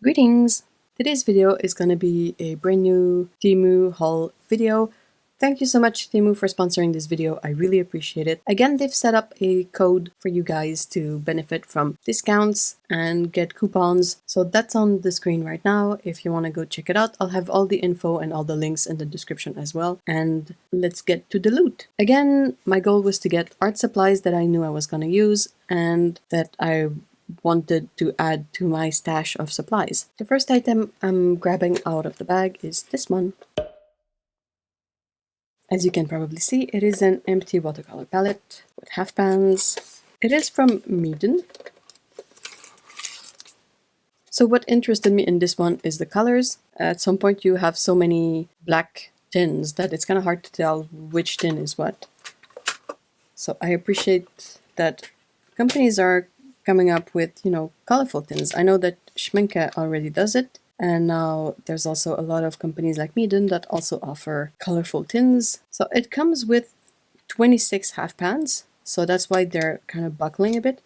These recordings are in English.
Greetings! Today's video is going to be a brand new TEMU haul video. Thank you so much, TEMU, for sponsoring this video. I really appreciate it. Again, they've set up a code for you guys to benefit from discounts and get coupons. So that's on the screen right now. If you want to go check it out, I'll have all the info and all the links in the description as well. And let's get to the loot. Again, my goal was to get art supplies that I knew I was going to use and that I wanted to add to my stash of supplies. The first item I'm grabbing out of the bag is this one. As you can probably see, it is an empty watercolor palette with half pans. It is from Meeden. So what interested me in this one is the colors. At some point you have so many black tins that it's kind of hard to tell which tin is what. So I appreciate that companies are coming up with, colorful tins. I know that Schminke already does it, and now there's also a lot of companies like Meeden that also offer colorful tins. So it comes with 26 half pans, so that's why they're kind of buckling a bit.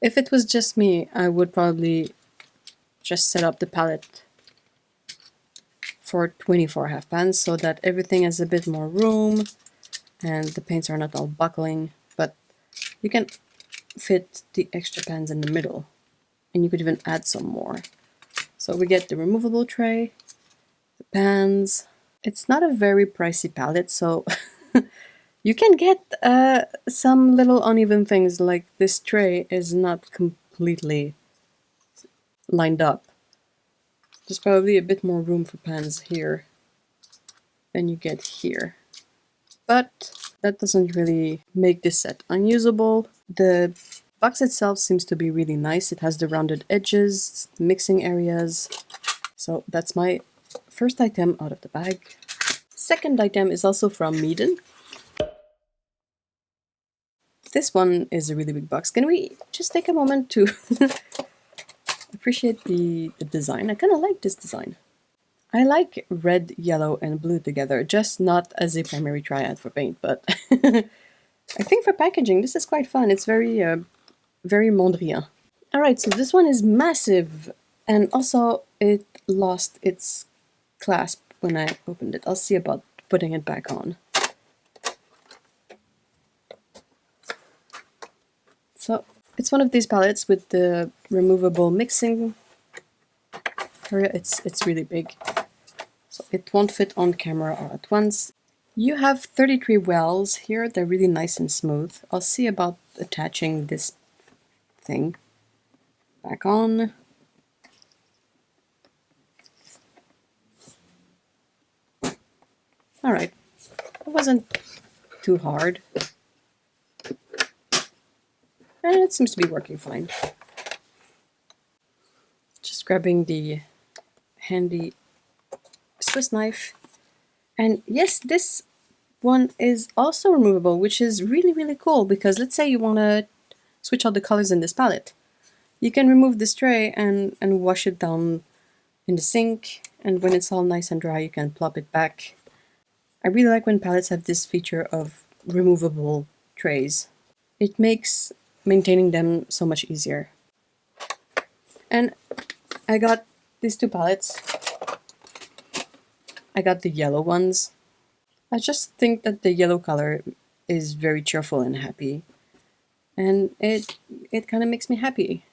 If it was just me, I would probably just set up the palette for 24 half pans so that everything has a bit more room and the paints are not all buckling, but you can fit the extra pans in the middle, and you could even add some more. So we get the removable tray, the pans. It's not a very pricey palette, so you can get some little uneven things, like this tray is not completely lined up. There's probably a bit more room for pans here than you get here, but that doesn't really make this set unusable. The box itself seems to be really nice. It has the rounded edges, mixing areas. So that's my first item out of the bag. Second item is also from Meeden. This one is a really big box. Can we just take a moment to appreciate the design? I kind of like this design. I like red, yellow, and blue together, just not as a primary triad for paint, but I think for packaging this is quite fun. It's very Mondrian. Alright, so this one is massive, and also it lost its clasp when I opened it. I'll see about putting it back on. So it's one of these palettes with the removable mixing area. It's really big, so it won't fit on camera all at once. You have 33 wells here. They're really nice and smooth. I'll see about attaching this thing back on. Alright, it wasn't too hard. And it seems to be working fine. Just grabbing the handy Swiss knife. And yes, this one is also removable, which is really, really cool, because let's say you want to switch out the colors in this palette. You can remove this tray and wash it down in the sink, and when it's all nice and dry, you can plop it back. I really like when palettes have this feature of removable trays. It makes maintaining them so much easier. And I got these two palettes. I got the yellow ones. I just think that the yellow color is very cheerful and happy, and it kind of makes me happy.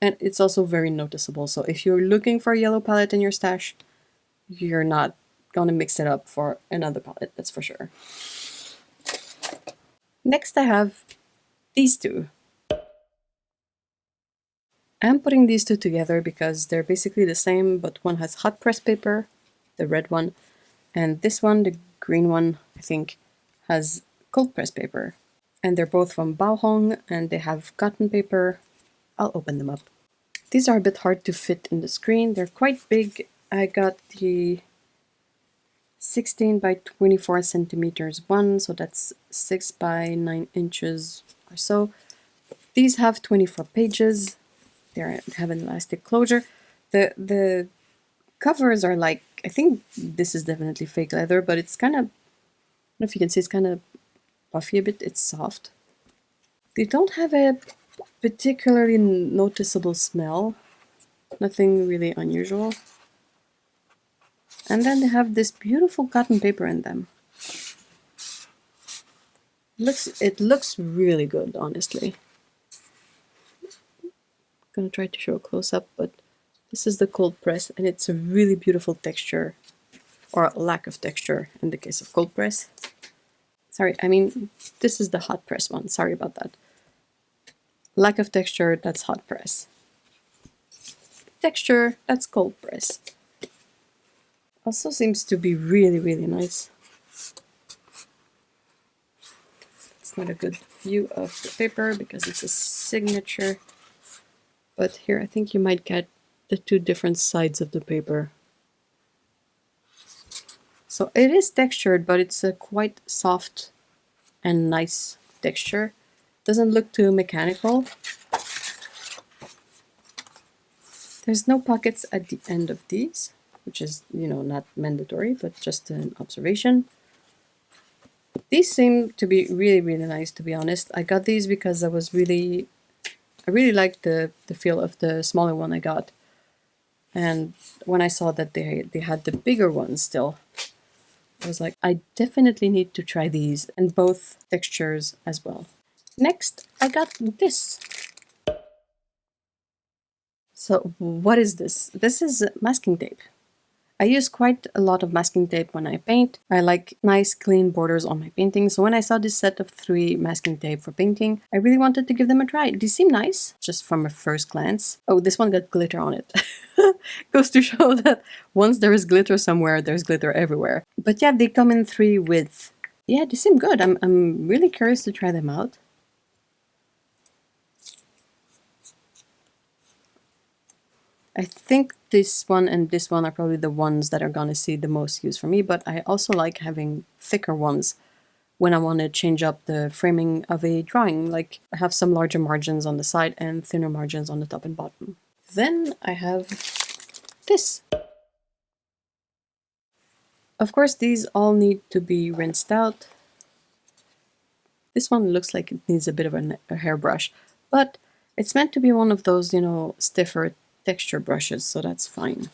And it's also very noticeable, so if you're looking for a yellow palette in your stash, you're not gonna mix it up for another palette, that's for sure. Next I have these two. I'm putting these two together because they're basically the same, but one has hot press paper, the red one, and this one, the green one, I think, has cold press paper. And they're both from Bahong, and they have cotton paper. I'll open them up. These are a bit hard to fit in the screen. They're quite big. I got the 16 by 24 centimeters one, so that's 6 by 9 inches or so. These have 24 pages. They have an elastic closure. The covers are like, I think this is definitely fake leather, but it's kind of, I don't know if you can see, it's kind of puffy a bit. It's soft. They don't have a particularly noticeable smell. Nothing really unusual. And then they have this beautiful cotton paper in them. It looks really good, honestly. I'm gonna try to show a close-up, but this is the cold press, and it's a really beautiful texture, or lack of texture in the case of cold press. Sorry, I mean, this is the hot press one. Sorry about that. Lack of texture, that's hot press. Texture, that's cold press. Also seems to be really, really nice. It's not a good view of the paper because it's a signature. But here, I think you might get the two different sides of the paper. So it is textured, but it's a quite soft and nice texture. Doesn't look too mechanical. There's no pockets at the end of these, which is, you know, not mandatory, but just an observation. These seem to be really, really nice, to be honest. I got these because I really liked the feel of the smaller one I got. And when I saw that they had the bigger ones still, I was like, I definitely need to try these, and both textures as well. Next, I got this. So what is this? This is masking tape. I use quite a lot of masking tape when I paint. I like nice clean borders on my painting, so when I saw this set of 3 masking tape for painting, I really wanted to give them a try. These seem nice, just from a first glance. Oh, this one got glitter on it. Goes to show that once there is glitter somewhere, there's glitter everywhere. But yeah, they come in 3 widths. Yeah, they seem good. I'm really curious to try them out. I think this one and this one are probably the ones that are gonna see the most use for me, but I also like having thicker ones when I want to change up the framing of a drawing, like I have some larger margins on the side and thinner margins on the top and bottom. Then I have this. Of course, these all need to be rinsed out. This one looks like it needs a bit of a hairbrush, but it's meant to be one of those, you know, stiffer texture brushes, so that's fine.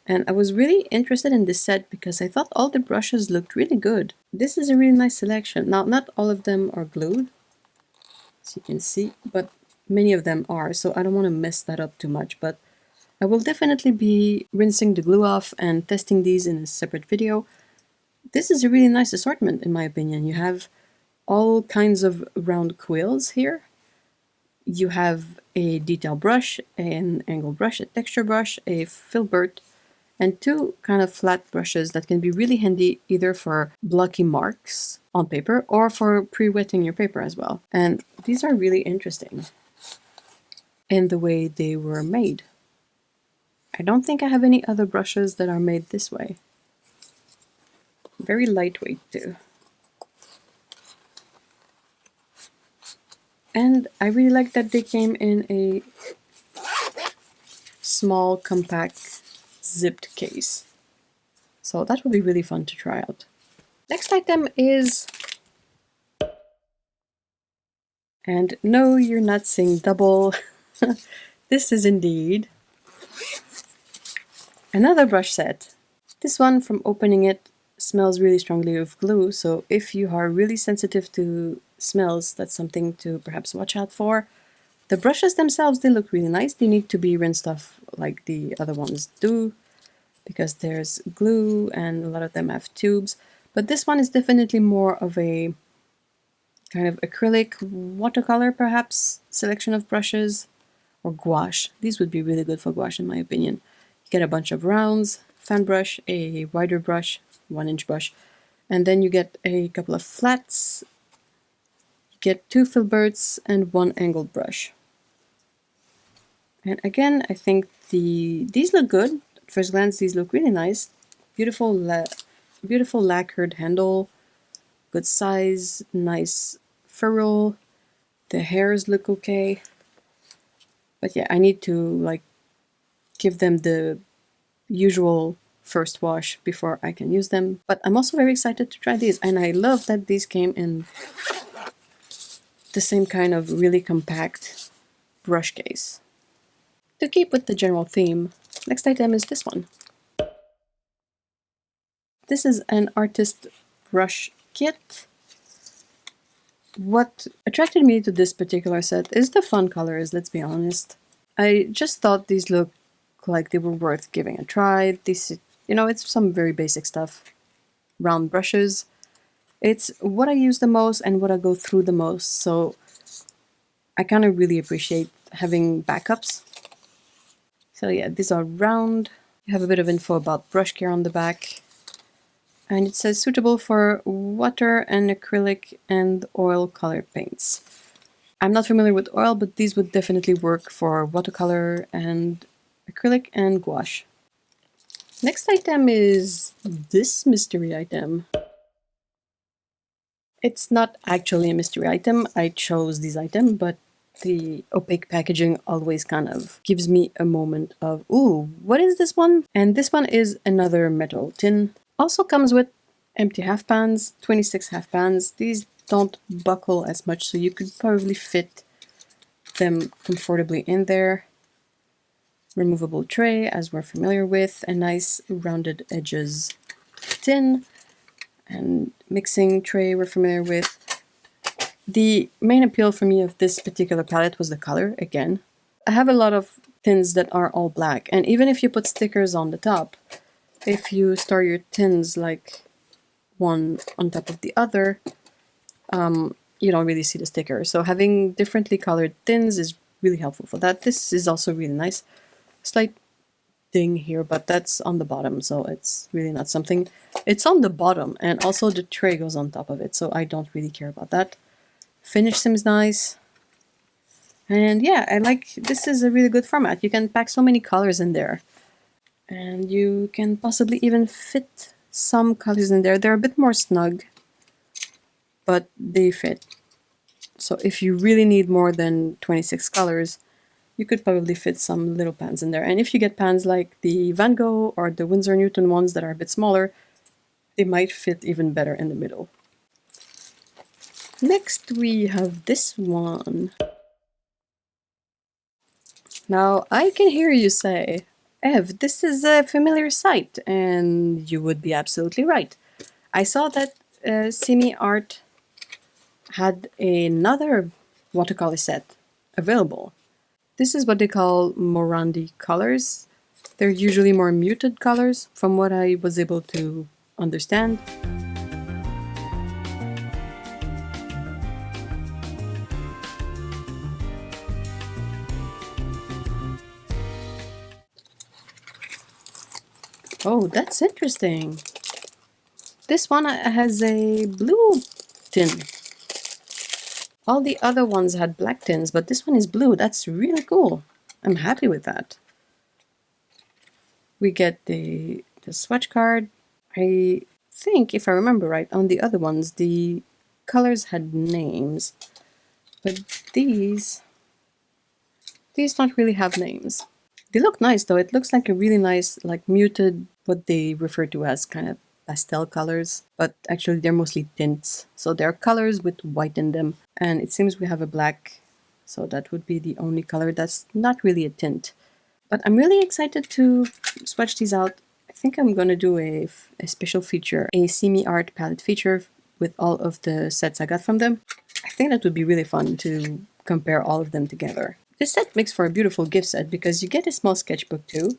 And I was really interested in this set because I thought all the brushes looked really good. This is a really nice selection. Now, not all of them are glued, as you can see, but many of them are, so I don't want to mess that up too much, but I will definitely be rinsing the glue off and testing these in a separate video. This is a really nice assortment, in my opinion. You have all kinds of round quills here. You have a detail brush, an angle brush, a texture brush, a filbert, and 2 kind of flat brushes that can be really handy either for blocky marks on paper or for pre-wetting your paper as well. And these are really interesting in the way they were made. I don't think I have any other brushes that are made this way. Very lightweight too. And I really like that they came in a small, compact, zipped case. So that would be really fun to try out. Next item is... And no, you're not seeing double. This is indeed another brush set. This one, from opening it, smells really strongly of glue, so if you are really sensitive to smells, that's something to perhaps watch out for. The brushes themselves, they look really nice. They need to be rinsed off like the other ones do, because there's glue and a lot of them have tubes. But this one is definitely more of a kind of acrylic, watercolor perhaps, selection of brushes, or gouache. These would be really good for gouache in my opinion. You get a bunch of rounds, fan brush, a wider brush, 1-inch brush, and then you get a couple of flats, you get 2 filberts and 1 angled brush. And again, I think these look good. At first glance, these look really nice. Beautiful lacquered handle, good size, nice ferrule. The hairs look okay. But yeah, I need to like give them the usual first wash before I can use them. But I'm also very excited to try these, and I love that these came in the same kind of really compact brush case. To keep with the general theme, next item is this one. This is an artist brush kit. What attracted me to this particular set is the fun colors, let's be honest. I just thought these looked like they were worth giving a try. These, you know, it's some very basic stuff. Round brushes. It's what I use the most and what I go through the most, so I kind of really appreciate having backups. So yeah, these are round. You have a bit of info about brush care on the back. And it says suitable for water and acrylic and oil color paints. I'm not familiar with oil, but these would definitely work for watercolor and acrylic and gouache. Next item is this mystery item. It's not actually a mystery item. I chose this item, but the opaque packaging always kind of gives me a moment of, ooh, what is this one? And this one is another metal tin. Also comes with empty half pans, 26 half pans. These don't buckle as much, so you could probably fit them comfortably in there. Removable tray, as we're familiar with, a nice rounded edges tin, and mixing tray we're familiar with. The main appeal for me of this particular palette was the color, again. I have a lot of tins that are all black, and even if you put stickers on the top, if you store your tins like one on top of the other, you don't really see the sticker. So having differently colored tins is really helpful for that. This is also really nice. Slight ding here, but that's on the bottom, so it's really not something. It's on the bottom, and also the tray goes on top of it, so I don't really care about that. Finish seems nice. And yeah, I like, this is a really good format. You can pack so many colors in there. And you can possibly even fit some colors in there. They're a bit more snug, but they fit. So if you really need more than 26 colors, you could probably fit some little pans in there. And if you get pans like the Van Gogh or the Winsor Newton ones that are a bit smaller, they might fit even better in the middle. Next we have this one. Now I can hear you say, Ev, this is a familiar sight, and you would be absolutely right. I saw that Semi Art had another watercolor set available. This is what they call Morandi colors. They're usually more muted colors, from what I was able to understand. Oh, that's interesting. This one has a blue tin. All the other ones had black tins, but this one is blue. That's really cool. I'm happy with that. We get the swatch card. I think, if I remember right, on the other ones, the colors had names. But these don't really have names. They look nice though. It looks like a really nice, like muted, what they refer to as kind of pastel colors, but actually they're mostly tints. So they're colors with white in them. And it seems we have a black, so that would be the only color that's not really a tint. But I'm really excited to swatch these out. I think I'm gonna do a special feature, a Semi Art palette feature with all of the sets I got from them. I think that would be really fun to compare all of them together. This set makes for a beautiful gift set because you get a small sketchbook too,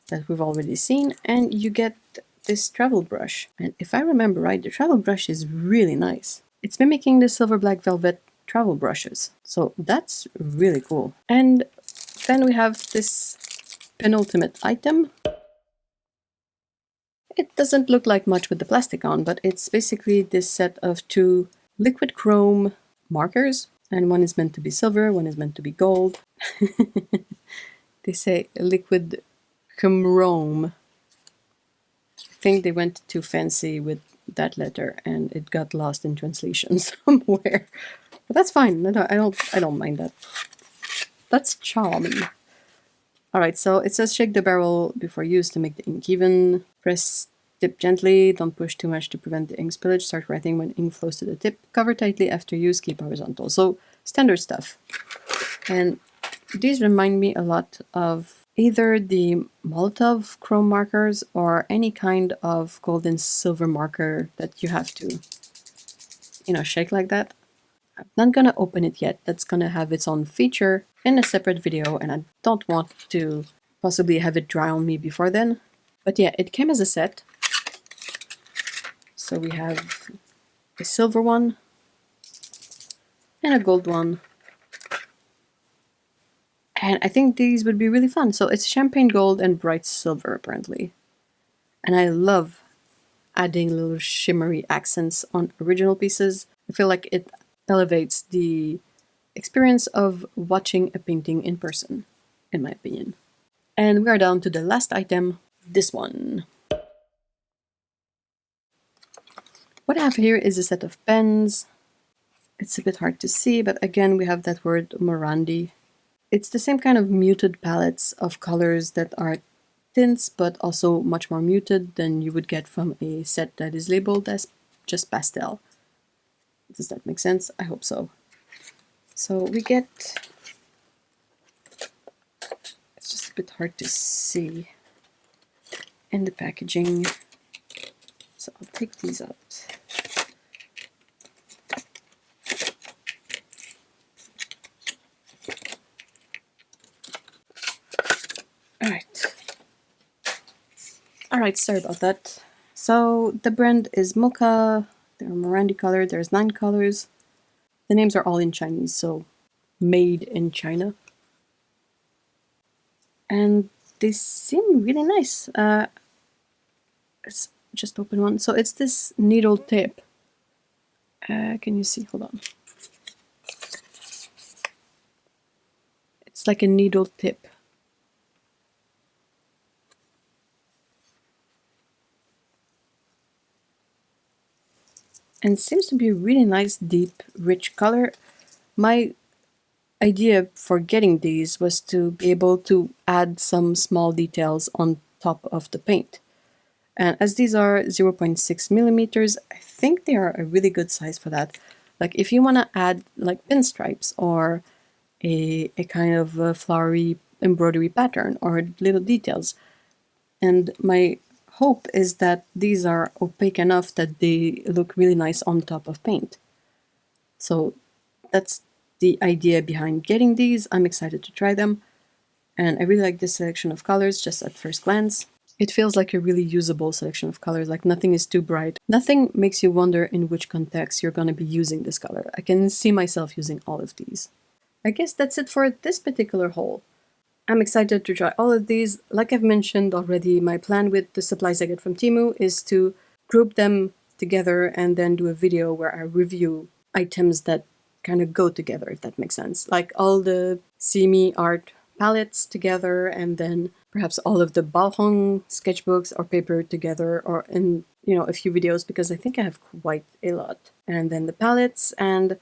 that we've already seen, and you get this travel brush. And if I remember right, the travel brush is really nice. It's mimicking the silver black velvet travel brushes, so that's really cool. And then we have this penultimate item. It doesn't look like much with the plastic on, but it's basically this set of 2 liquid chrome markers, and one is meant to be silver, one is meant to be gold. They say liquid chrome. I think they went too fancy with that letter and it got lost in translation somewhere. But that's fine. I don't mind that. That's charming. Alright, so it says shake the barrel before use to make the ink even. Press tip gently, don't push too much to prevent the ink spillage. Start writing when ink flows to the tip. Cover tightly after use, keep horizontal. So standard stuff. And These remind me a lot of either the Molotov chrome markers or any kind of gold and silver marker that you have to, shake like that. I'm not gonna open it yet. That's gonna have its own feature in a separate video, and I don't want to possibly have it dry on me before then. But yeah, it came as a set. So we have a silver one and a gold one. And I think these would be really fun. So it's champagne gold and bright silver, apparently. And I love adding little shimmery accents on original pieces. I feel like it elevates the experience of watching a painting in person, in my opinion. And we are down to the last item, this one. What I have here is a set of pens. It's a bit hard to see, but again, we have that word Morandi. It's the same kind of muted palettes of colors that are tints, but also much more muted than you would get from a set that is labeled as just pastel. Does that make sense? I hope so. So we get, it's just a bit hard to see in the packaging. So I'll take these out. Alright, sorry about that. So the brand is Mocha, they're Morandi color, there's 9 colors. The names are all in Chinese, so made in China. And they seem really nice. Let's just open one. So it's this needle tip. Can you see? Hold on. It's like a needle tip. And it seems to be a really nice, deep, rich color. My idea for getting these was to be able to add some small details on top of the paint. And as these are 0.6 millimeters, I think they are a really good size for that. Like if you want to add like pinstripes or a kind of a flowery embroidery pattern or little details. And my hope is that these are opaque enough that they look really nice on top of paint. So that's the idea behind getting these. I'm excited to try them. And I really like this selection of colors just at first glance. It feels like a really usable selection of colors, like nothing is too bright. Nothing makes you wonder in which context you're going to be using this color. I can see myself using all of these. I guess that's it for this particular haul. I'm excited to try all of these. Like I've mentioned already, my plan with the supplies I get from TEMU is to group them together and then do a video where I review items that kind of go together, if that makes sense. Like all the CME art palettes together, and then perhaps all of the Bahong sketchbooks or paper together, or in a few videos, because I think I have quite a lot. And then the palettes, and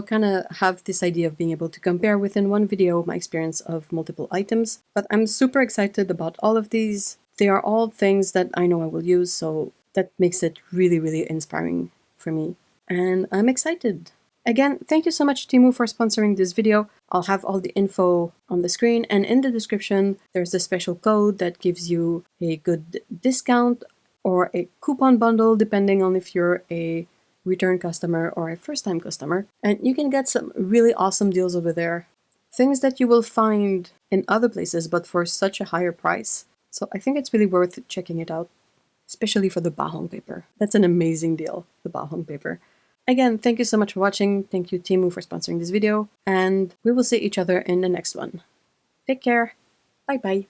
kind of have this idea of being able to compare within one video my experience of multiple items. But I'm super excited about all of these. They are all things that I know I will use, so that makes it really, really inspiring for me. And I'm excited. Again, thank you so much, TEMU, for sponsoring this video. I'll have all the info on the screen, and in the description, there's a special code that gives you a good discount or a coupon bundle, depending on if you're a return customer or a first-time customer. And you can get some really awesome deals over there. Things that you will find in other places, but for such a higher price. So I think it's really worth checking it out, especially for the Bahong paper. That's an amazing deal, the Bahong paper. Again, thank you so much for watching. Thank you, TEMU, for sponsoring this video. And we will see each other in the next one. Take care. Bye-bye.